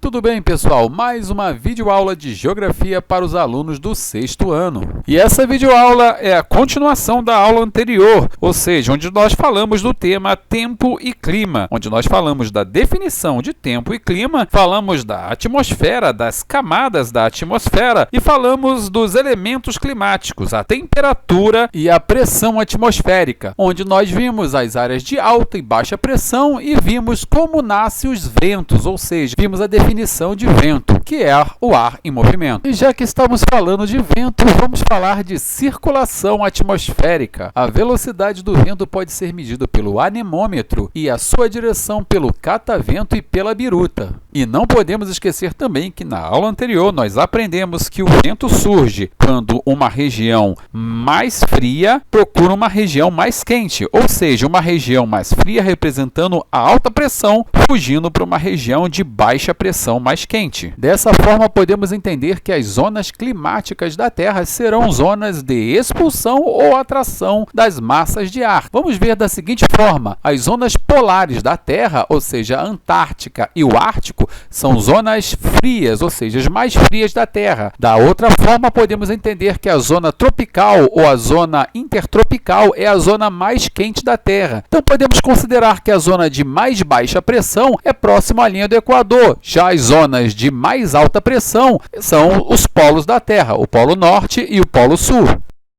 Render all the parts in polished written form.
Tudo bem, pessoal? Mais uma videoaula de Geografia para os alunos do 6º ano. E essa videoaula é a continuação da aula anterior, ou seja, onde nós falamos do tema Tempo e Clima, onde nós falamos da definição de tempo e clima, falamos da atmosfera, das camadas da atmosfera e falamos dos elementos climáticos, a temperatura e a pressão atmosférica, onde nós vimos as áreas de alta e baixa pressão e vimos como nascem os ventos, ou seja, vimos a definição de vento, que é o ar em movimento. E já que estamos falando de vento, vamos falar de circulação atmosférica. A velocidade do vento pode ser medida pelo anemômetro e a sua direção pelo catavento e pela biruta. E não podemos esquecer também que na aula anterior nós aprendemos que o vento surge quando uma região mais fria procura uma região mais quente, ou seja, uma região mais fria representando a alta pressão, fugindo para uma região de baixa pressão mais quente. Dessa forma, podemos entender que as zonas climáticas da Terra serão zonas de expulsão ou atração das massas de ar. Vamos ver da seguinte forma: as zonas polares da Terra, ou seja, a Antártica e o Ártico, são zonas frias, ou seja, as mais frias da Terra. Da outra forma, podemos entender que a zona tropical ou a zona intertropical é a zona mais quente da Terra. Então, podemos considerar que a zona de mais baixa pressão é próxima à linha do Equador. Já as zonas de mais alta pressão são os polos da Terra, o Polo Norte e o Polo Sul.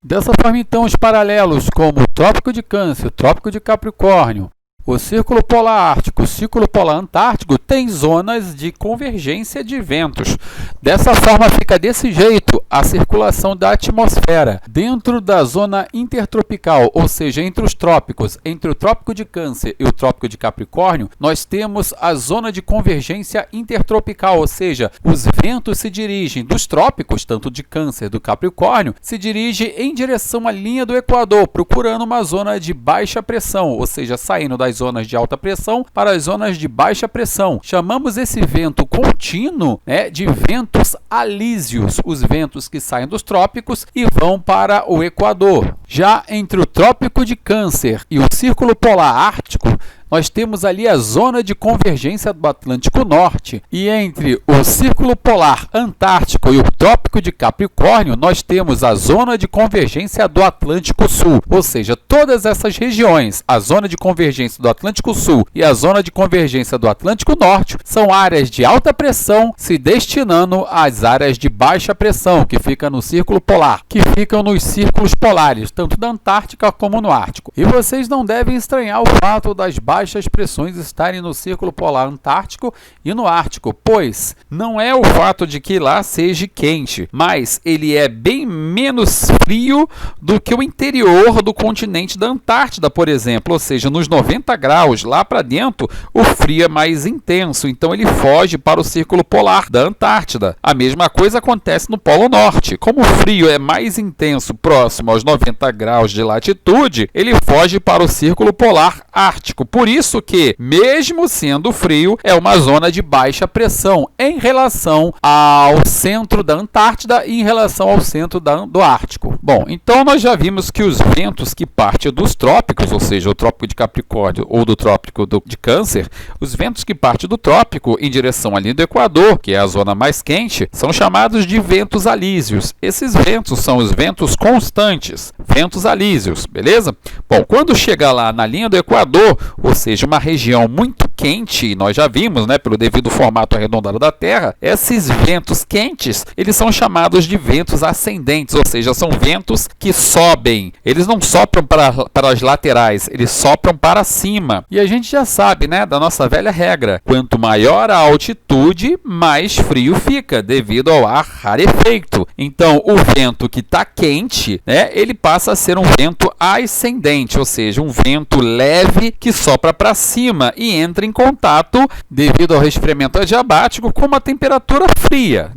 Dessa forma, então, os paralelos como o Trópico de Câncer, o Trópico de Capricórnio, o Círculo Polar Ártico, o Círculo Polar Antártico têm zonas de convergência de ventos. Dessa forma, fica desse jeito a circulação da atmosfera. Dentro da zona intertropical, ou seja, entre os trópicos, entre o Trópico de Câncer e o Trópico de Capricórnio, nós temos a zona de convergência intertropical, ou seja, os ventos se dirigem dos trópicos, tanto de Câncer do Capricórnio, se dirigem em direção à linha do Equador, procurando uma zona de baixa pressão, ou seja, saindo das zonas de alta pressão para as zonas de baixa pressão. Chamamos esse vento contínuo de ventos alísios, os ventos que saem dos trópicos e vão para o Equador. Já entre o Trópico de Câncer e o Círculo Polar Ártico, nós temos ali a zona de convergência do Atlântico Norte, e entre o Círculo Polar Antártico e o Trópico de Capricórnio, nós temos a zona de convergência do Atlântico Sul, ou seja, todas essas regiões, a zona de convergência do Atlântico Sul e a zona de convergência do Atlântico Norte, são áreas de alta pressão se destinando às áreas de baixa pressão, que ficam no Círculo Polar, que ficam nos círculos polares, tanto da Antártica como no Ártico. E vocês não devem estranhar o fato das baixas pressões estarem no Círculo Polar Antártico e no Ártico, pois não é o fato de que lá seja quente, mas ele é bem menos frio do que o interior do continente da Antártida, por exemplo, ou seja, nos 90 graus lá para dentro o frio é mais intenso, então ele foge para o Círculo Polar da Antártida. A mesma coisa acontece no Polo Norte. Como o frio é mais intenso próximo aos 90 graus de latitude, ele foge para o Círculo Polar Ártico. Por isso que, mesmo sendo frio, é uma zona de baixa pressão em relação ao centro da Antártida e em relação ao centro do Ártico. Bom, então nós já vimos que os ventos que partem dos trópicos, ou seja, o Trópico de Capricórnio ou do Trópico de Câncer, os ventos que partem do trópico em direção à linha do Equador, que é a zona mais quente, são chamados de ventos alísios. Esses ventos são os ventos constantes, ventos alísios, beleza? Bom, quando chega lá na linha do Equador, ou seja, uma região muito quente, nós já vimos, pelo devido formato arredondado da Terra, esses ventos quentes, eles são chamados de ventos ascendentes, ou seja, são ventos que sobem. Eles não sopram para as laterais, eles sopram para cima. E a gente já sabe, da nossa velha regra, quanto maior a altitude, mais frio fica, devido ao ar rarefeito. Então, o vento que está quente, ele passa a ser um vento ascendente, ou seja, um vento leve que sopra para cima e entra em contato, devido ao resfriamento adiabático, com uma temperatura fria,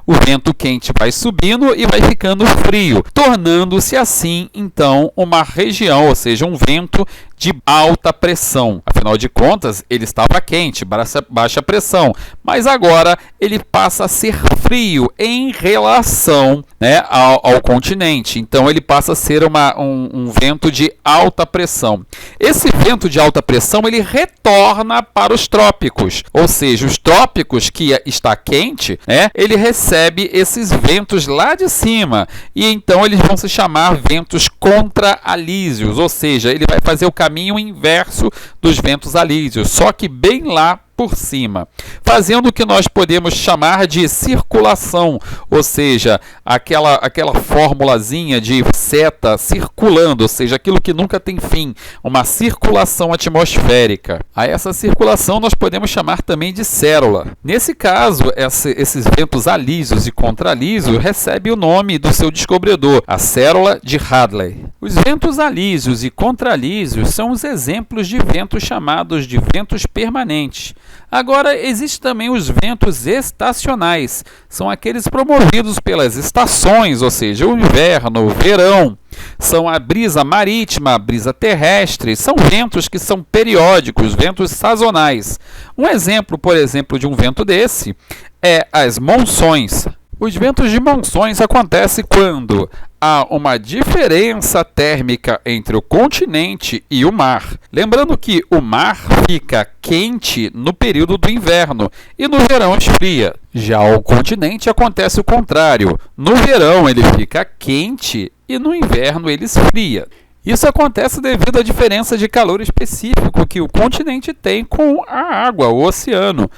O vento quente vai subindo e vai ficando frio, tornando-se assim, então, uma região, ou seja, um vento de alta pressão. Afinal de contas, ele estava quente, baixa pressão, mas agora ele passa a ser frio em relação, né, ao continente. Então ele passa a ser um vento de alta pressão. Esse vento de alta pressão ele retorna para os trópicos, ou seja, os trópicos que está quente, né, ele recebe esses ventos lá de cima e então eles vão se chamar ventos contra-alísios, ou seja, ele vai fazer o caminho inverso dos ventos alísios, só que bem lá por cima, fazendo o que nós podemos chamar de circulação, ou seja, aquela formulazinha de seta circulando, ou seja, aquilo que nunca tem fim, uma circulação atmosférica. A essa circulação nós podemos chamar também de cérula. Nesse caso, esses ventos alísios e contralísios recebem o nome do seu descobridor, a cérula de Hadley. Os ventos alísios e contralísios são os exemplos de ventos chamados de ventos permanentes. Agora, existem também os ventos estacionais, são aqueles promovidos pelas estações, ou seja, o inverno, o verão. São a brisa marítima, a brisa terrestre, são ventos que são periódicos, ventos sazonais. Um exemplo, por exemplo, de um vento desse é as monções. Os ventos de monções acontecem quando há uma diferença térmica entre o continente e o mar. Lembrando que o mar fica quente no período do inverno e no verão esfria. Já o continente acontece o contrário. No verão ele fica quente e no inverno ele esfria. Isso acontece devido à diferença de calor específico que o continente tem com a água, o oceano.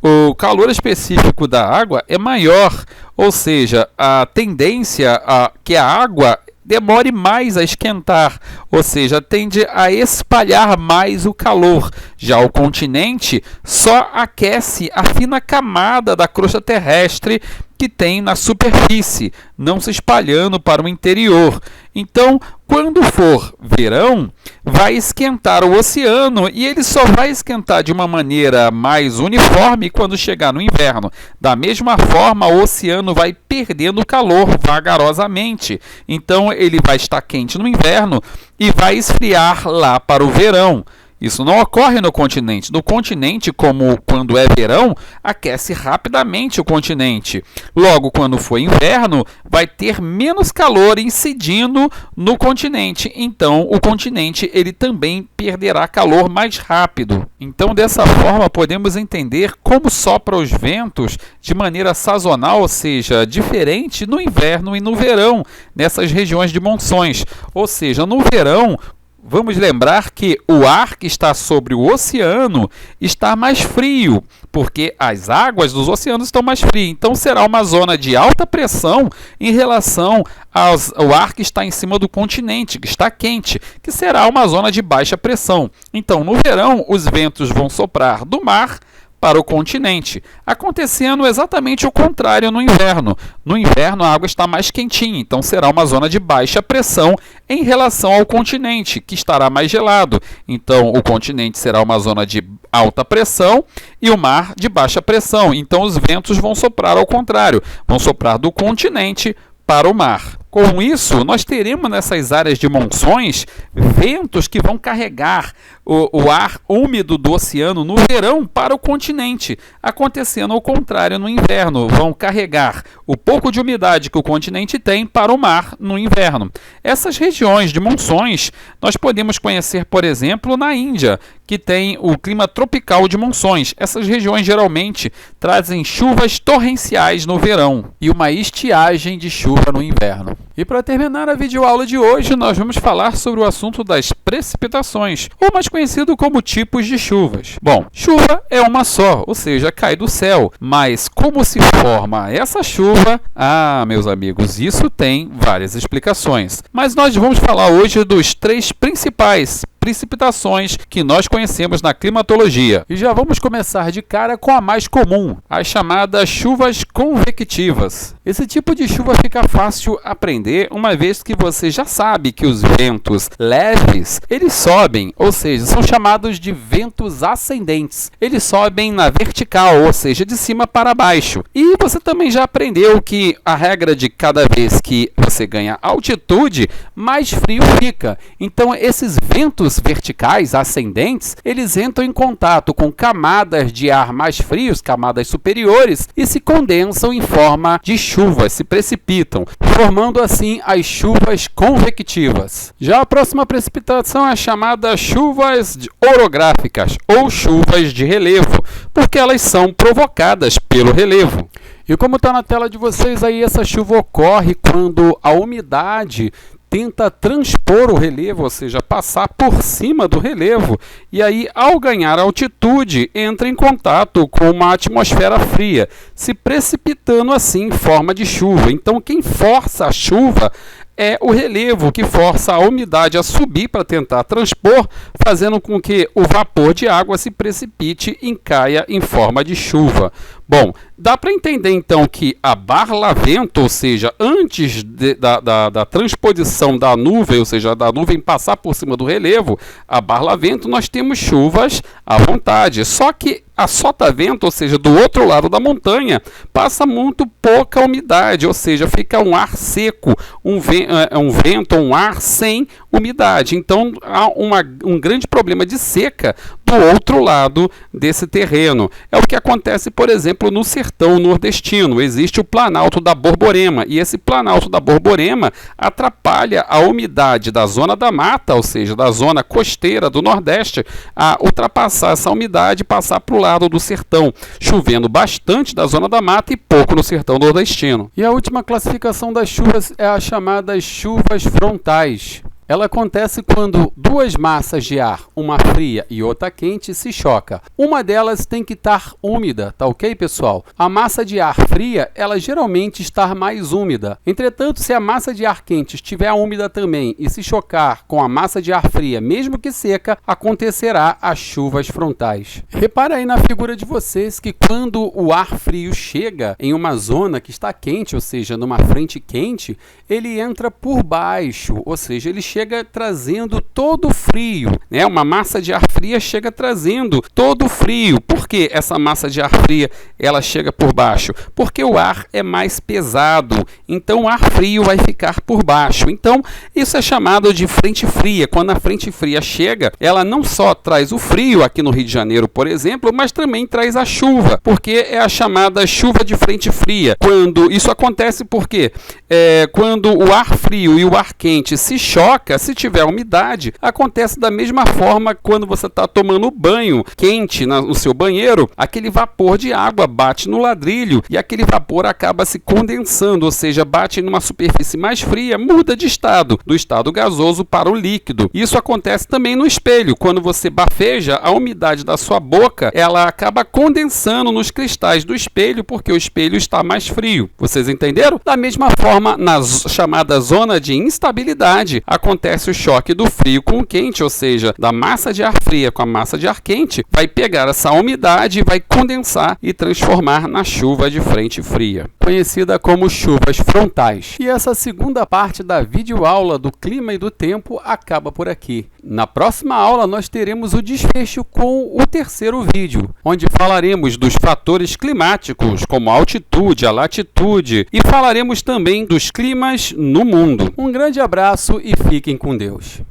O calor específico da água é maior, ou seja, a tendência a que a água demore mais a esquentar, ou seja, tende a espalhar mais o calor. Já o continente só aquece a fina camada da crosta terrestre que tem na superfície, não se espalhando para o interior. Então, quando for verão, vai esquentar o oceano e ele só vai esquentar de uma maneira mais uniforme quando chegar no inverno. Da mesma forma, o oceano vai perdendo calor vagarosamente. Então, ele vai estar quente no inverno e vai esfriar lá para o verão. Isso não ocorre no continente. No continente, como quando é verão, aquece rapidamente o continente. Logo, quando for inverno, vai ter menos calor incidindo no continente. Então, o continente ele também perderá calor mais rápido. Então, dessa forma, podemos entender como sopram os ventos de maneira sazonal, ou seja, diferente no inverno e no verão, nessas regiões de monções. Ou seja, no verão, vamos lembrar que o ar que está sobre o oceano está mais frio, porque as águas dos oceanos estão mais frias. Então, será uma zona de alta pressão em relação ao ar que está em cima do continente, que está quente, que será uma zona de baixa pressão. Então, no verão, os ventos vão soprar do mar para o continente, acontecendo exatamente o contrário no inverno. No inverno, a água está mais quentinha, então será uma zona de baixa pressão em relação ao continente, que estará mais gelado. Então, o continente será uma zona de alta pressão e o mar de baixa pressão. Então, os ventos vão soprar ao contrário, vão soprar do continente para o mar. Com isso, nós teremos nessas áreas de monções ventos que vão carregar o ar úmido do oceano no verão para o continente, acontecendo ao contrário no inverno. Vão carregar o pouco de umidade que o continente tem para o mar no inverno. Essas regiões de monções nós podemos conhecer, por exemplo, na Índia, que tem o clima tropical de monções. Essas regiões geralmente trazem chuvas torrenciais no verão e uma estiagem de chuva no inverno. E para terminar a videoaula de hoje, nós vamos falar sobre o assunto das precipitações, ou mais conhecido como tipos de chuvas. Bom, chuva é uma só, ou seja, cai do céu. Mas como se forma essa chuva? Ah, meus amigos, isso tem várias explicações. Mas nós vamos falar hoje dos três principais precipitações que nós conhecemos na climatologia. E já vamos começar de cara com a mais comum, as chamadas chuvas convectivas. Esse tipo de chuva fica fácil aprender, uma vez que você já sabe que os ventos leves, eles sobem, ou seja, são chamados de ventos ascendentes. Eles sobem na vertical, ou seja, de cima para baixo. E você também já aprendeu que a regra de cada vez que você ganha altitude, mais frio fica. Então, esses ventos verticais ascendentes, eles entram em contato com camadas de ar mais frios, camadas superiores, e se condensam em forma de chuvas, se precipitam, formando assim as chuvas convectivas. Já a próxima precipitação é chamada chuvas orográficas ou chuvas de relevo, porque elas são provocadas pelo relevo. E como está na tela de vocês aí, essa chuva ocorre quando a umidade tenta transpor o relevo, ou seja, passar por cima do relevo, e aí, ao ganhar altitude, entra em contato com uma atmosfera fria, se precipitando assim em forma de chuva. Então, quem força a chuva é o relevo, que força a umidade a subir para tentar transpor, fazendo com que o vapor de água se precipite e caia em forma de chuva. Bom, dá para entender então que a barlavento, ou seja, antes da transposição da nuvem, ou seja, da nuvem passar por cima do relevo, a barlavento, nós temos chuvas à vontade. Só que a sotavento, ou seja, do outro lado da montanha, passa muito pouca umidade, ou seja, fica um ar seco, um vento, um ar sem umidade. Então, há um grande problema de seca do outro lado desse terreno. É o que acontece, por exemplo, no sertão nordestino. Existe o Planalto da Borborema, e esse Planalto da Borborema atrapalha a umidade da zona da mata, ou seja, da zona costeira do Nordeste, a ultrapassar essa umidade e passar para o lado do sertão, chovendo bastante da zona da mata e pouco no sertão nordestino. E a última classificação das chuvas é a chamada chuvas frontais. Ela acontece quando duas massas de ar, uma fria e outra quente, se chocam. Uma delas tem que estar úmida, tá ok, pessoal? A massa de ar fria, ela geralmente está mais úmida. Entretanto, se a massa de ar quente estiver úmida também e se chocar com a massa de ar fria, mesmo que seca, acontecerá as chuvas frontais. Repara aí na figura de vocês que quando o ar frio chega em uma zona que está quente, ou seja, numa frente quente, ele entra por baixo, ou seja, ele chega trazendo todo o frio, né? Uma massa de ar fria chega trazendo todo o frio. Por que essa massa de ar fria ela chega por baixo? Porque o ar é mais pesado, então o ar frio vai ficar por baixo. Então, isso é chamado de frente fria. Quando a frente fria chega, ela não só traz o frio aqui no Rio de Janeiro, por exemplo, mas também traz a chuva, porque é a chamada chuva de frente fria. Quando isso acontece, porque quando o ar frio e o ar quente se chocam, se tiver umidade, acontece da mesma forma quando você está tomando banho quente no seu banheiro, aquele vapor de água bate no ladrilho e aquele vapor acaba se condensando, ou seja, bate numa superfície mais fria, muda de estado, do estado gasoso para o líquido. Isso acontece também no espelho. Quando você bafeja, a umidade da sua boca, ela acaba condensando nos cristais do espelho, porque o espelho está mais frio. Vocês entenderam? Da mesma forma, na chamada zona de instabilidade, acontece o choque do frio com o quente, ou seja, da massa de ar fria com a massa de ar quente, vai pegar essa umidade, vai condensar e transformar na chuva de frente fria, conhecida como chuvas frontais. E essa segunda parte da videoaula do clima e do tempo acaba por aqui. Na próxima aula nós teremos o desfecho com o terceiro vídeo, onde falaremos dos fatores climáticos, como a altitude, a latitude, e falaremos também dos climas no mundo. Um grande abraço e fiquem com Deus.